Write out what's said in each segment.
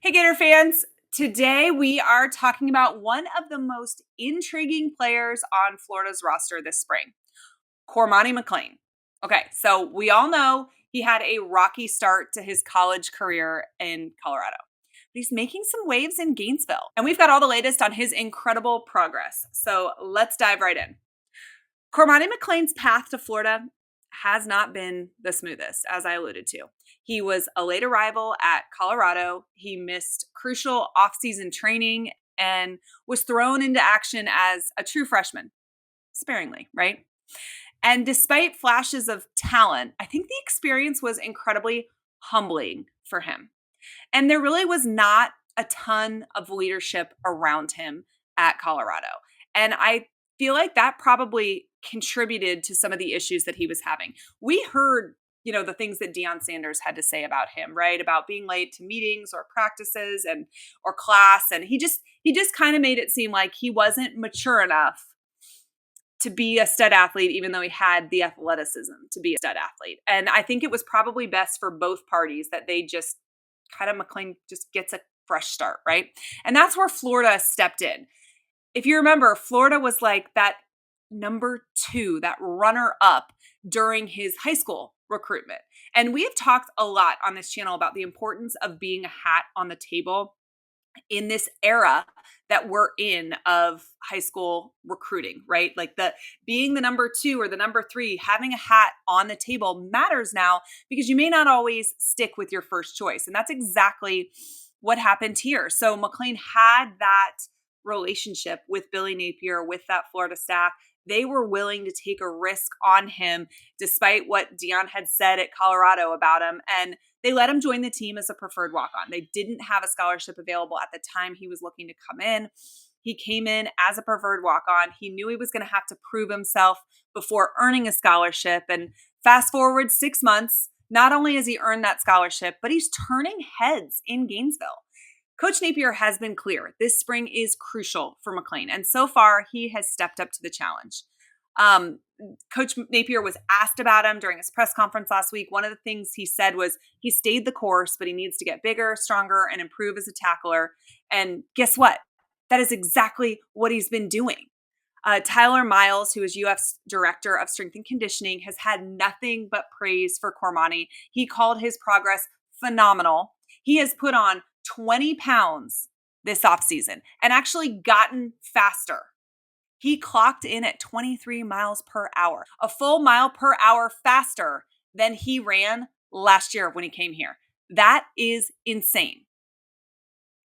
Hey, Gator fans. Today we are talking about one of the most intriguing players on Florida's roster this spring, Cormani McClain. Okay, so we all know he had a rocky start to his college career in Colorado. But he's making some waves in Gainesville, and we've got all the latest on his incredible progress. So let's dive right in. Cormani McClain's path to Florida has not been the smoothest, as I alluded to. He was a late arrival at Colorado. He missed crucial offseason training and was thrown into action as a true freshman, sparingly, right? And despite flashes of talent, I think the experience was incredibly humbling for him. And there really was not a ton of leadership around him at Colorado. And I feel like that probably contributed to some of the issues that he was having. We heard, the things that Deion Sanders had to say about him, right? About being late to meetings or practices and or class. And he just kind of made it seem like he wasn't mature enough to be a stud athlete, even though he had the athleticism to be a stud athlete. And I think it was probably best for both parties that they just kind of McClain just gets a fresh start, right? And that's where Florida stepped in. If you remember, Florida was like that number 2, that runner up during his high school recruitment. And we have talked a lot on this channel about the importance of being a hat on the table in this era that we're in of high school recruiting, right? Like being the number 2 or the number 3, having a hat on the table matters now because you may not always stick with your first choice. And that's exactly what happened here. So McClain had that relationship with Billy Napier, with that Florida staff. They were willing to take a risk on him despite what Deion had said at Colorado about him. And they let him join the team as a preferred walk-on. They didn't have a scholarship available at the time he was looking to come in. He came in as a preferred walk-on. He knew he was going to have to prove himself before earning a scholarship. And fast forward 6 months, not only has he earned that scholarship, but he's turning heads in Gainesville. Coach Napier has been clear. This spring is crucial for McClain. And so far, he has stepped up to the challenge. Coach Napier was asked about him during his press conference last week. One of the things he said was he stayed the course, but he needs to get bigger, stronger, and improve as a tackler. And guess what? That is exactly what he's been doing. Tyler Miles, who is UF's director of strength and conditioning, has had nothing but praise for Cormani. He called his progress phenomenal. He has put on 20 pounds this offseason and actually gotten faster. He clocked in at 23 miles per hour, a full mile per hour faster than he ran last year when he came here. That is insane.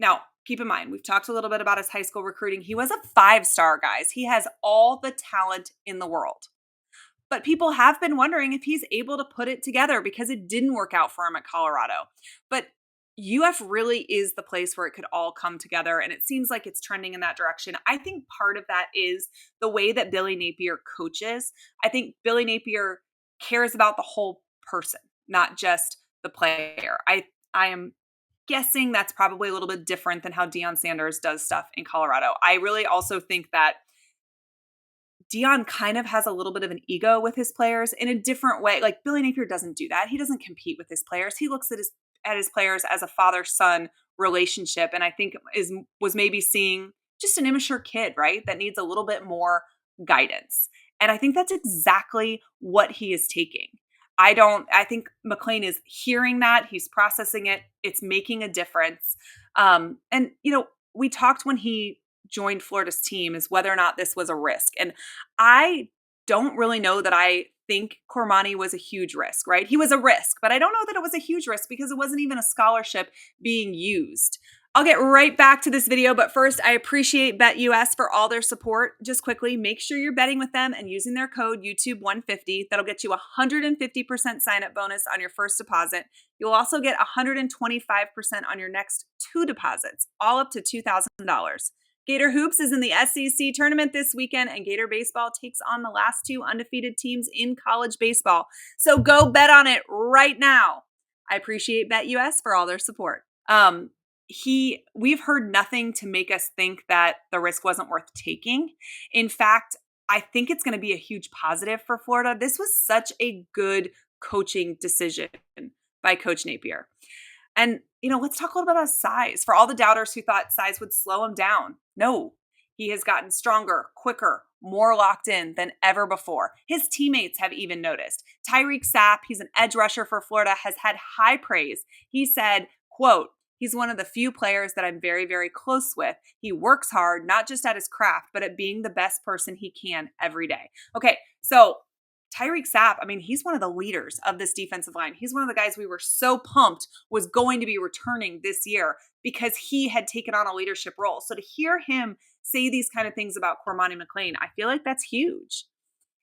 Now, keep in mind, we've talked a little bit about his high school recruiting. He was a 5-star, guys. He has all the talent in the world. But people have been wondering if he's able to put it together because it didn't work out for him at Colorado. But UF really is the place where it could all come together, and it seems like it's trending in that direction. I think part of that is the way that Billy Napier coaches. I think Billy Napier cares about the whole person, not just the player. I am guessing that's probably a little bit different than how Deion Sanders does stuff in Colorado. I really also think that Deion kind of has a little bit of an ego with his players in a different way. Like Billy Napier doesn't do that. He doesn't compete with his players. He looks at his players as a father-son relationship, and I think was maybe seeing just an immature kid, right? That needs a little bit more guidance. And I think that's exactly what he is taking. I think McClain is hearing that. He's processing it. It's making a difference. We talked when he joined Florida's team is whether or not this was a risk. And I don't really know that I think Cormani was a huge risk, right? He was a risk, but I don't know that it was a huge risk because it wasn't even a scholarship being used. I'll get right back to this video, but first, I appreciate BetUS for all their support. Just quickly, make sure you're betting with them and using their code YouTube150. That'll get you a 150% sign-up bonus on your first deposit. You'll also get 125% on your next 2 deposits, all up to $2,000. Gator Hoops is in the SEC tournament this weekend, and Gator Baseball takes on the last 2 undefeated teams in college baseball. So go bet on it right now. I appreciate BetUS for all their support. We've heard nothing to make us think that the risk wasn't worth taking. In fact, I think it's going to be a huge positive for Florida. This was such a good coaching decision by Coach Napier. And, let's talk a little bit about size. For all the doubters who thought size would slow him down, no, he has gotten stronger, quicker, more locked in than ever before. His teammates have even noticed. Tyreek Sapp, he's an edge rusher for Florida, has had high praise. He said, quote, "He's one of the few players that I'm very, very close with. He works hard, not just at his craft, but at being the best person he can every day." Okay, so Tyreek Sapp, he's one of the leaders of this defensive line. He's one of the guys we were so pumped was going to be returning this year because he had taken on a leadership role. So to hear him say these kind of things about Cormani McClain, I feel like that's huge.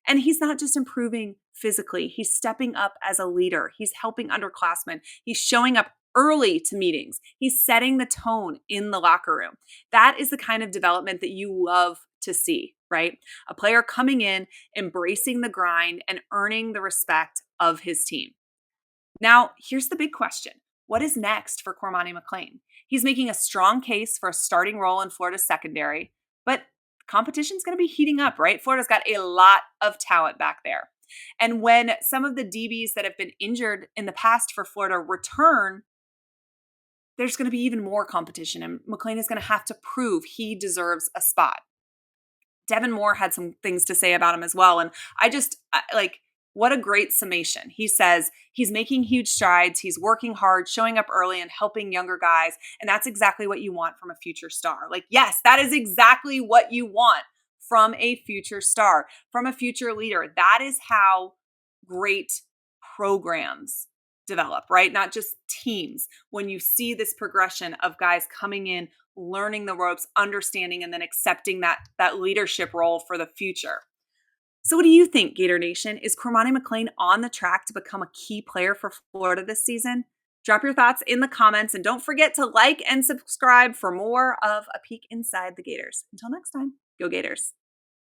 And he's not just improving physically, he's stepping up as a leader. He's helping underclassmen. He's showing up early to meetings. He's setting the tone in the locker room. That is the kind of development that you love to see, right? A player coming in, embracing the grind, and earning the respect of his team. Now, here's the big question. What is next for Cormani McClain? He's making a strong case for a starting role in Florida's secondary, but competition's going to be heating up, right? Florida's got a lot of talent back there. And when some of the DBs that have been injured in the past for Florida return, there's going to be even more competition, and McClain is going to have to prove he deserves a spot. Devin Moore had some things to say about him as well. And what a great summation. He says he's making huge strides. He's working hard, showing up early and helping younger guys. And that's exactly what you want from a future star. Yes, that is exactly what you want from a future star, from a future leader. That is how great programs develop, right? Not just teams. When you see this progression of guys coming in, learning the ropes, understanding, and then accepting that leadership role for the future. So what do you think, Gator Nation? Is Cormani McClain on the track to become a key player for Florida this season? Drop your thoughts in the comments, and don't forget to like and subscribe for more of a peek inside the Gators. Until next time, go Gators.